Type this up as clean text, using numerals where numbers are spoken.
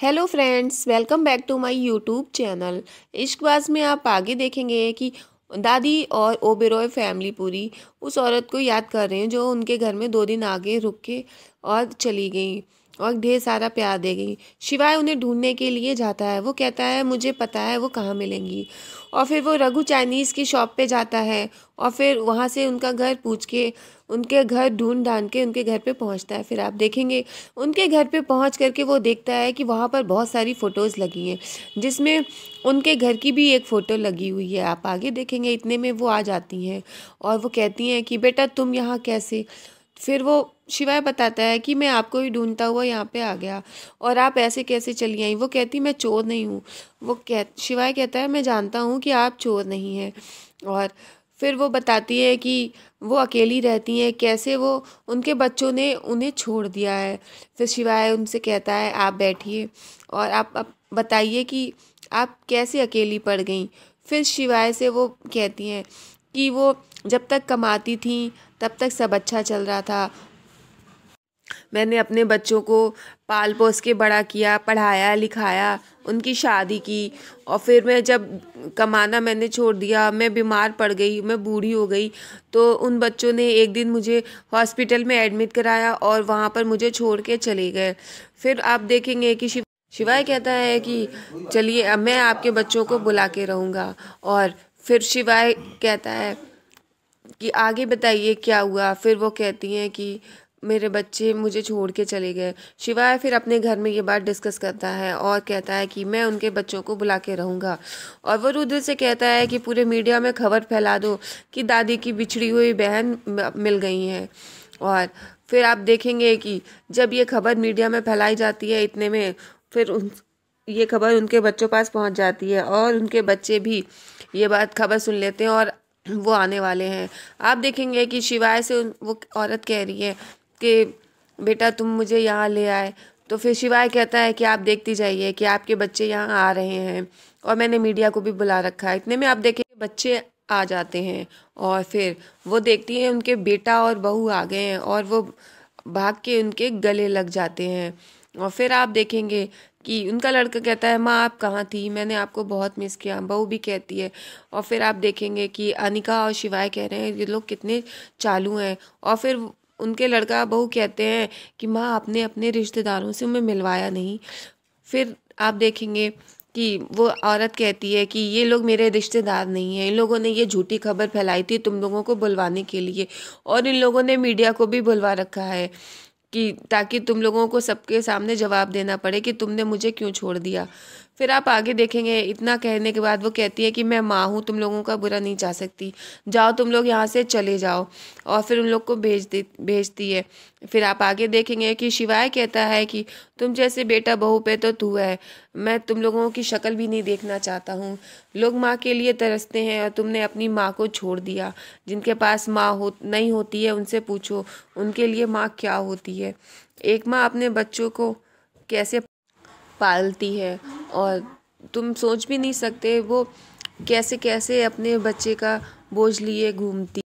Hello friends, welcome back to my YouTube channel. Ishqbaaz में आप आगे देखेंगे कि दादी और ओबेरॉय फैमिली पूरी उस औरत को याद कर रहे हैं जो उनके घर में 2 दिन आगे रुक के और चली गई और ढेर सारा प्यार दे गई। शिवाय उन्हें ढूंढने के लिए जाता है। वो कहता है मुझे पता है वो कहाँ मिलेंगी। और फिर वो रघु चाइनीज़ की शॉप पे जाता है और फिर वहाँ से उनका घर पूछ के उनके घर ढूंढ ढांड के उनके घर पे पहुँचता है। फिर आप देखेंगे उनके घर पे पहुँच करके वो देखता है कि वहाँ पर बहुत सारी फ़ोटोज़ लगी हैं, जिसमें उनके घर की भी एक फ़ोटो लगी हुई है। आप आगे देखेंगे इतने में वो आ जाती हैं और वो कहती हैं कि बेटा तुम यहाँ कैसे। फिर वो शिवाय बताता है कि मैं आपको ही ढूंढता हुआ यहाँ पे आ गया और आप ऐसे कैसे चली आई। वो कहती मैं चोर नहीं हूँ। शिवाय कहता है मैं जानता हूँ कि आप चोर नहीं हैं। और फिर वो बताती है कि वो अकेली रहती हैं, कैसे वो उनके बच्चों ने उन्हें छोड़ दिया है। फिर शिवाय उनसे कहता है आप बैठिए और आप बताइए कि आप कैसे अकेली पड़ गई। फिर शिवाय से वो कहती हैं कि वो जब तक कमाती थी तब तक सब अच्छा चल रहा था। मैंने अपने बच्चों को पाल पोस के बड़ा किया, पढ़ाया लिखाया, उनकी शादी की। और फिर मैं जब कमाना मैंने छोड़ दिया, मैं बीमार पड़ गई, मैं बूढ़ी हो गई, तो उन बच्चों ने एक दिन मुझे हॉस्पिटल में एडमिट कराया और वहाँ पर मुझे छोड़ के चले गए। फिर आप देखेंगे कि शिवाय कहता है कि चलिए अब मैं आपके बच्चों को बुला के रहूँगा। और फिर शिवाय कहता है कि आगे बताइए क्या हुआ। फिर वो कहती हैं कि मेरे बच्चे मुझे छोड़ के चले गए। शिवाय फिर अपने घर में ये बात डिस्कस करता है और कहता है कि मैं उनके बच्चों को बुला के रहूँगा। और वो रुद्र से कहता है कि पूरे मीडिया में खबर फैला दो कि दादी की बिछड़ी हुई बहन मिल गई हैं। और फिर आप देखेंगे कि जब ये खबर मीडिया में फैलाई जाती है इतने में फिर ये खबर उनके बच्चों पास पहुंच जाती है और उनके बच्चे भी ये बात खबर सुन लेते हैं और वो आने वाले हैं। आप देखेंगे कि शिवाय से वो औरत कह रही है कि बेटा तुम मुझे यहाँ ले आए। तो फिर शिवाय कहता है कि आप देखती जाइए कि आपके बच्चे यहाँ आ रहे हैं और मैंने मीडिया को भी बुला रखा है। इतने में आप देखेंगे बच्चे आ जाते हैं और फिर वो देखती हैं उनके बेटा और बहू आ गए हैं और वो भाग के उनके गले लग जाते हैं। और फिर आप देखेंगे कि उनका लड़का कहता है माँ आप कहाँ थी, मैंने आपको बहुत मिस किया। बहू भी कहती है। और फिर आप देखेंगे कि अनिका और शिवाय कह रहे हैं ये लोग कितने चालू हैं। और फिर उनके लड़का बहू कहते हैं कि माँ आपने अपने रिश्तेदारों से हमें मिलवाया नहीं। फिर आप देखेंगे कि वो औरत कहती है कि ये लोग मेरे रिश्तेदार नहीं हैं, इन लोगों ने ये झूठी खबर फैलाई थी तुम लोगों को बुलवाने के लिए और इन लोगों ने मीडिया को भी बुलवा रखा है कि ताकि तुम लोगों को सबके सामने जवाब देना पड़े कि तुमने मुझे क्यों छोड़ दिया। फिर आप आगे देखेंगे इतना कहने के बाद वो कहती है कि मैं माँ हूँ, तुम लोगों का बुरा नहीं चाह सकती, जाओ तुम लोग यहाँ से चले जाओ। और फिर उन लोग को भेजती है। फिर आप आगे देखेंगे कि शिवाय कहता है कि तुम जैसे बेटा बहू पे तो तू है, मैं तुम लोगों की शक्ल भी नहीं देखना चाहता हूँ। लोग माँ के लिए तरसते हैं और तुमने अपनी माँ को छोड़ दिया। जिनके पास माँ नहीं होती है उनसे पूछो उनके लिए माँ क्या होती है। एक माँ अपने बच्चों को कैसे पालती है और तुम सोच भी नहीं सकते वो कैसे कैसे अपने बच्चे का बोझ लिए घूमती।